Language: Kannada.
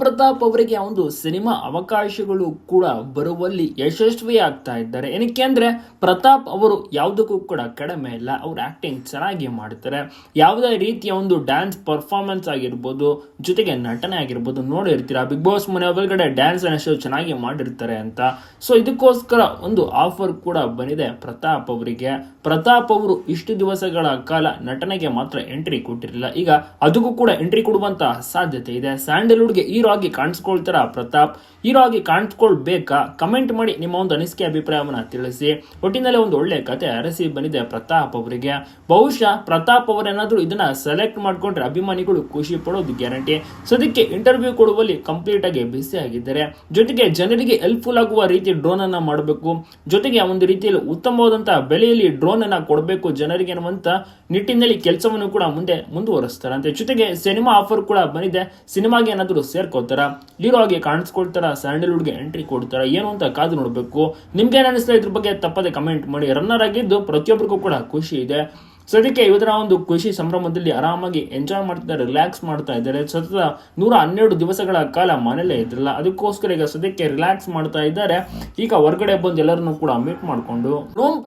ಪ್ರತಾಪ್ ಅವರಿಗೆ ಒಂದು ಸಿನಿಮಾ ಅವಕಾಶಗಳು ಕೂಡ ಬರುವಲ್ಲಿ ಯಶಸ್ವಿ ಆಗ್ತಾ ಇದ್ದಾರೆ. ಏನಕ್ಕೆ ಅಂದ್ರೆ ಪ್ರತಾಪ್ ಅವರು ಯಾವುದಕ್ಕೂ ಕೂಡ ಕಡಿಮೆ ಇಲ್ಲ. ಅವ್ರು ಆಕ್ಟಿಂಗ್ ಚೆನ್ನಾಗಿ ಮಾಡ್ತಾರೆ. ಯಾವುದೇ ರೀತಿಯ ಒಂದು ಡ್ಯಾನ್ಸ್ ಪರ್ಫಾರ್ಮೆನ್ಸ್ ಆಗಿರ್ಬೋದು, ಜೊತೆಗೆ ನಟನೆ ಆಗಿರ್ಬೋದು, ನೋಡಿರ್ತೀರಾ ಬಿಗ್ ಬಾಸ್ ಮನೆ ಒಳಗಡೆ ಡ್ಯಾನ್ಸ್ ಅನ್ನೋ ಚೆನ್ನಾಗಿ ಮಾಡಿರ್ತಾರೆ ಅಂತ. ಸೊ ಇದಕ್ಕೋಸ್ಕರ ಒಂದು ಆಫರ್ ಕೂಡ ಬಂದಿದೆ ಪ್ರತಾಪ್ ಅವರಿಗೆ. ಪ್ರತಾಪ್ ಅವರು ಇಷ್ಟು ದಿವಸಗಳ ಕಾಲ ನಟನೆಗೆ ಮಾತ್ರ ಎಂಟ್ರಿ ಕೊಟ್ಟಿರಲಿಲ್ಲ, ಈಗ ಅದಕ್ಕೂ ಕೂಡ ಎಂಟ್ರಿ ಕೊಡುವಂತ ಸಾಧ್ಯತೆ ಇದೆ. ಸ್ಯಾಂಡಲ್ವುಡ್ಗೆ ಹೀರೋ ಆಗಿ ಕಾಣಿಸ್ಕೊಳ್ತಾರ ಪ್ರತಾಪ್? ಹೀರೋ ಆಗಿ ಕಾಣಿಸ್ಕೊಳ್ಬೇಕಾ? ಕಮೆಂಟ್ ಮಾಡಿ ನಿಮ್ಮ ಒಂದು ಅನಿಸಿಕೆ ಅಭಿಪ್ರಾಯವನ್ನ ತಿಳಿಸಿ. ಒಟ್ಟಿನಲ್ಲಿ ಒಂದು ಒಳ್ಳೆ ಕತೆ ಅರಸಿ ಬಂದಿದೆ ಪ್ರತಾಪ್ ಅವರಿಗೆ. ಬಹುಶಃ ಪ್ರತಾಪ್ ಅವರೇನಾದ್ರೂ ಇದನ್ನ ಸೆಲೆಕ್ಟ್ ಮಾಡ್ಕೊಂಡ್ರೆ ಅಭಿಮಾನಿಗಳು ಖುಷಿ ಪಡೋದು ಗ್ಯಾರಂಟಿ. ಸದ್ಯಕ್ಕೆ ಇಂಟರ್ವ್ಯೂ ಕೊಡುವಲ್ಲಿ ಕಂಪ್ಲೀಟ್ ಆಗಿ ಬಿಸಿ ಆಗಿದ್ದಾರೆ. ಜೊತೆಗೆ ಜನರಿಗೆ ಹೆಲ್ಪ್ಫುಲ್ ಆಗುವ ರೀತಿ ಡ್ರೋನ್ ಅನ್ನ ಮಾಡಬೇಕು, ಜೊತೆಗೆ ಒಂದು ರೀತಿಯಲ್ಲಿ ಉತ್ತಮವಾದಂತಹ ಬೆಲೆಯಲ್ಲಿ ಡ್ರೋನ್ ಅನ್ನ ಕೊಡಬೇಕು ಜನರಿಗೆ ಅನ್ನುವಂತ ನಿಟ್ಟಿನಲ್ಲಿ ಕೆಲಸವನ್ನು ಕೂಡ ಮುಂದುವರಿಸ್ತಾರಂತೆ. ಜೊತೆಗೆ ಸಿನಿಮಾ ಆಫರ್ ಕೂಡ ಬಂದಿದೆ. ಸಿನಿಮಾಗೆ ಏನಾದರೂ ಸೇರ್ಕೋತಾರ, ಹೀರೋ ಆಗಿ ಕಾಣಿಸ್ಕೊಳ್ತಾರ, ಸ್ಯಾಂಡಲ್ವುಡ್ಗೆ ಎಂಟ್ರಿ ಕೊಡ್ತಾರ, ಏನು ಅಂತ ಕಾದು ನೋಡಬೇಕು. ನಿಮ್ಗೆ ಏನ್ ಅನಿಸ್ತಾ ಇದ್ರ ಬಗ್ಗೆ ತಪ್ಪದೆ ಕಮೆಂಟ್ ಮಾಡಿ. ರನ್ನರ್ ಆಗಿದ್ದು ಪ್ರತಿಯೊಬ್ಬರಿಗೂ ಕೂಡ ಖುಷಿ ಇದೆ. ಸದ್ಯಕ್ಕೆ ಇವರ ಒಂದು ಖುಷಿ ಸಂಭ್ರಮದಲ್ಲಿ ಆರಾಮಾಗಿ ಎಂಜಾಯ್ ಮಾಡ್ತಿದ್ದಾರೆ, ರಿಲ್ಯಾಕ್ಸ್ ಮಾಡ್ತಾ ಇದ್ದಾರೆ. ಸತತ 112 ದಿವಸಗಳ ಕಾಲ ಮನೇಲೇ ಇದ್ರಲ್ಲ, ಅದಕ್ಕೋಸ್ಕರ ಈಗ ಸದ್ಯಕ್ಕೆ ರಿಲ್ಯಾಕ್ಸ್ ಮಾಡ್ತಾ ಇದ್ದಾರೆ. ಈಗ ಹೊರಗಡೆ ಬಂದು ಎಲ್ಲರನ್ನು ಕೂಡ ಮೀಟ್ ಮಾಡಿಕೊಂಡು